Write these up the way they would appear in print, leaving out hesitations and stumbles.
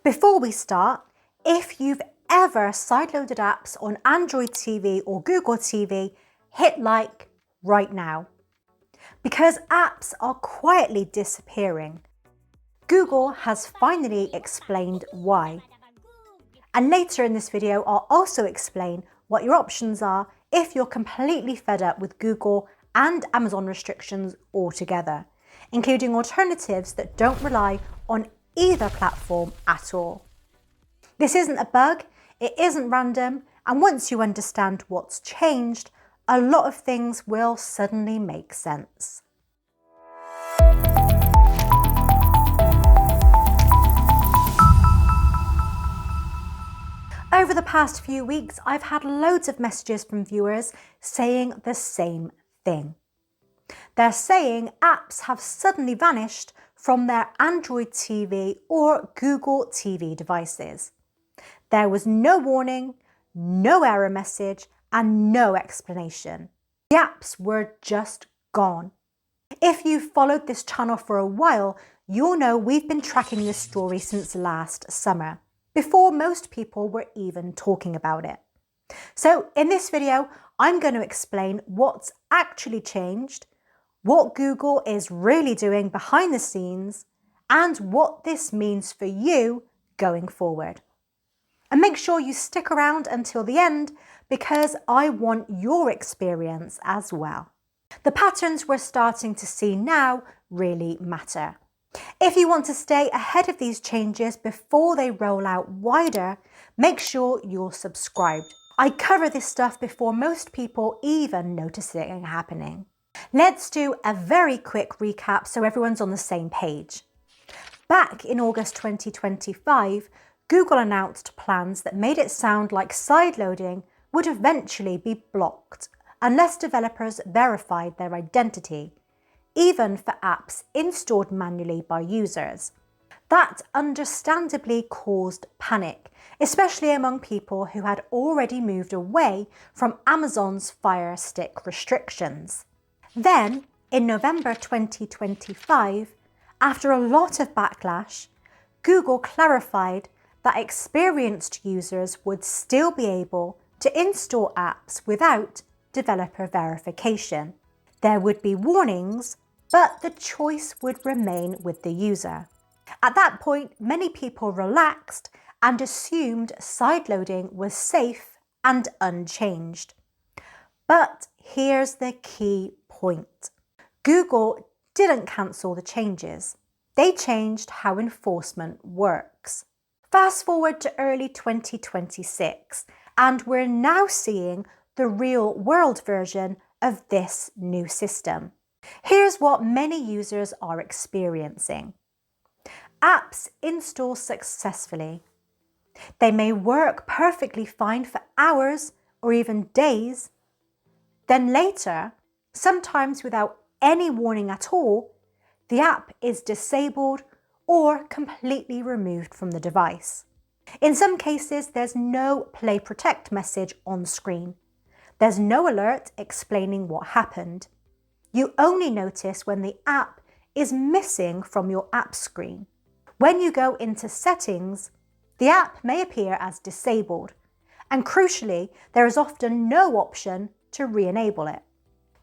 Before we start, if you've ever sideloaded apps on Android TV or Google TV, hit like right now. Because apps are quietly disappearing. Google has finally explained why. And later in this video, I'll also explain what your options are if you're completely fed up with Google and Amazon restrictions altogether, including alternatives that don't rely on either platform at all. This isn't a bug, it isn't random, and once you understand what's changed, a lot of things will suddenly make sense. Over the past few weeks, I've had loads of messages from viewers saying the same thing. They're saying apps have suddenly vanished from their Android TV or Google TV devices. There was no warning, no error message, and no explanation. The apps were just gone. If you've followed this channel for a while, you'll know we've been tracking this story since last summer, before most people were even talking about it. So in this video, I'm going to explain what's actually changed, what Google is really doing behind the scenes, and what this means for you going forward. And make sure you stick around until the end because I want your experience as well. The patterns we're starting to see now really matter. If you want to stay ahead of these changes before they roll out wider, make sure you're subscribed. I cover this stuff before most people even notice it happening. Let's do a very quick recap so everyone's on the same page. Back in August 2025, Google announced plans that made it sound like sideloading would eventually be blocked unless developers verified their identity, even for apps installed manually by users. That understandably caused panic, especially among people who had already moved away from Amazon's Fire Stick restrictions. Then, in November 2025, after a lot of backlash, Google clarified that experienced users would still be able to install apps without developer verification. There would be warnings, but the choice would remain with the user. At that point, many people relaxed and assumed sideloading was safe and unchanged. But here's the key point. Google didn't cancel the changes. They changed how enforcement works. Fast forward to early 2026, and we're now seeing the real-world version of this new system. Here's what many users are experiencing. Apps install successfully. They may work perfectly fine for hours or even days. Then later, sometimes without any warning at all, the app is disabled or completely removed from the device. In some cases, there's no Play Protect message on screen. There's no alert explaining what happened. You only notice when the app is missing from your app screen. When you go into settings, the app may appear as disabled, and crucially, there is often no option to re-enable it.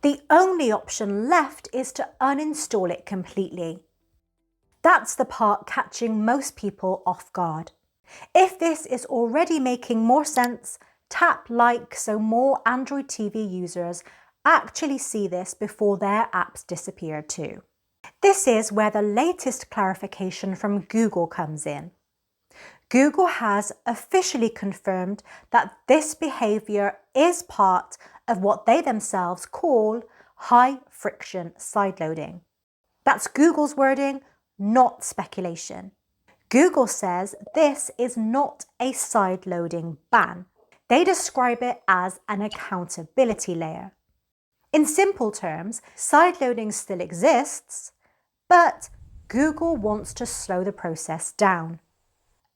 The only option left is to uninstall it completely. That's the part catching most people off guard. If this is already making more sense, tap like so more Android TV users actually see this before their apps disappear too. This is where the latest clarification from Google comes in. Google has officially confirmed that this behavior is part of what they themselves call high-friction sideloading. That's Google's wording, not speculation. Google says this is not a sideloading ban. They describe it as an accountability layer. In simple terms, sideloading still exists, but Google wants to slow the process down,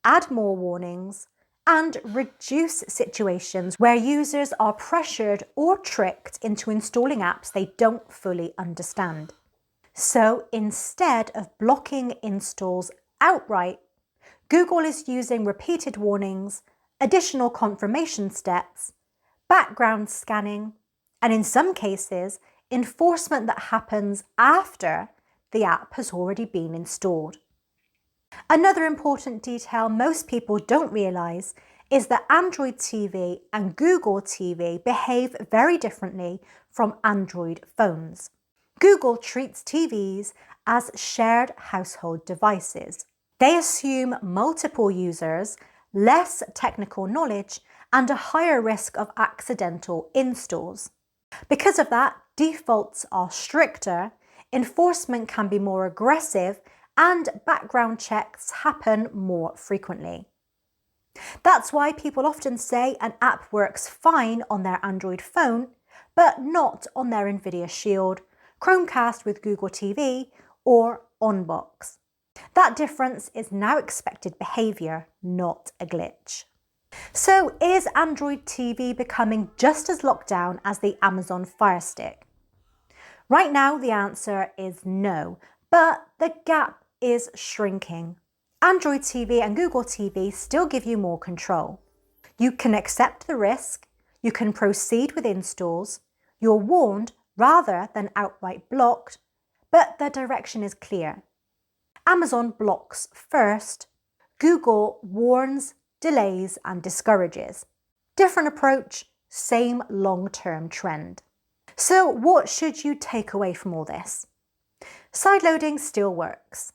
add more warnings, and reduce situations where users are pressured or tricked into installing apps they don't fully understand. So instead of blocking installs outright, Google is using repeated warnings, additional confirmation steps, background scanning, and in some cases, enforcement that happens after the app has already been installed. Another important detail most people don't realise is that Android TV and Google TV behave very differently from Android phones. Google treats TVs as shared household devices. They assume multiple users, less technical knowledge, and a higher risk of accidental installs. Because of that, defaults are stricter, enforcement can be more aggressive, and background checks happen more frequently. That's why people often say an app works fine on their Android phone, but not on their Nvidia Shield, Chromecast with Google TV, or OnBox. That difference is now expected behaviour, not a glitch. So is Android TV becoming just as locked down as the Amazon Fire Stick? Right now the answer is no, but the gap is shrinking. Android TV and Google TV still give you more control. You can accept the risk, you can proceed with installs, you're warned rather than outright blocked, but the direction is clear. Amazon blocks first, Google warns, delays and discourages. Different approach, same long-term trend. So what should you take away from all this? Sideloading still works,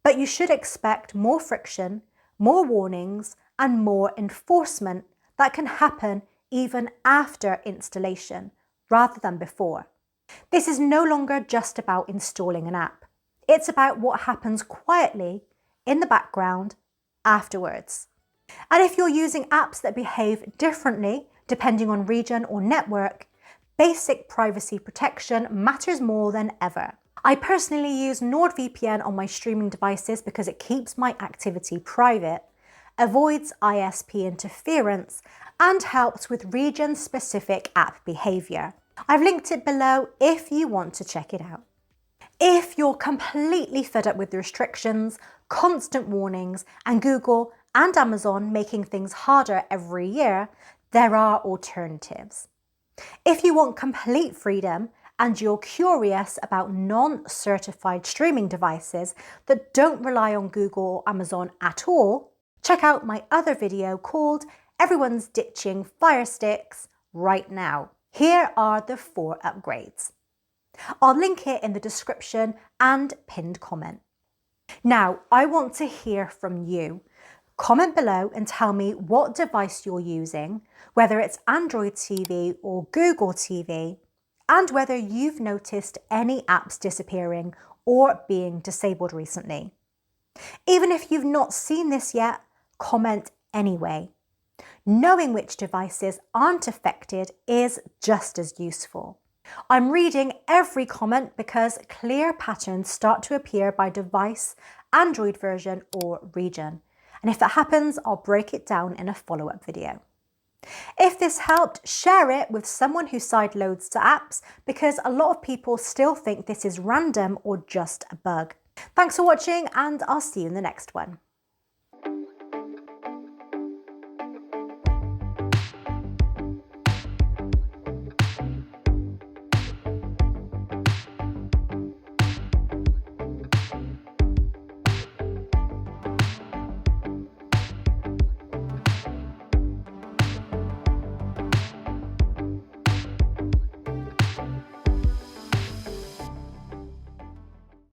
but you should expect more friction, more warnings and more enforcement that can happen even after installation rather than before. This is no longer just about installing an app. It's about what happens quietly in the background afterwards. And if you're using apps that behave differently depending on region or network, basic privacy protection matters more than ever. I personally use NordVPN on my streaming devices because it keeps my activity private, avoids ISP interference, and helps with region-specific app behavior. I've linked it below if you want to check it out. If you're completely fed up with the restrictions, constant warnings, and Google and Amazon making things harder every year, there are alternatives. If you want complete freedom and you're curious about non-certified streaming devices that don't rely on Google or Amazon at all, check out my other video called Everyone's Ditching Fire Sticks Right Now. Here are the 4 upgrades. I'll link it in the description and pinned comment. Now, I want to hear from you. Comment below and tell me what device you're using, whether it's Android TV or Google TV, and whether you've noticed any apps disappearing or being disabled recently. Even if you've not seen this yet, comment anyway. Knowing which devices aren't affected is just as useful. I'm reading every comment because clear patterns start to appear by device, Android version or region. And if that happens, I'll break it down in a follow-up video. If this helped, share it with someone who sideloads to apps because a lot of people still think this is random or just a bug. Thanks for watching and I'll see you in the next one.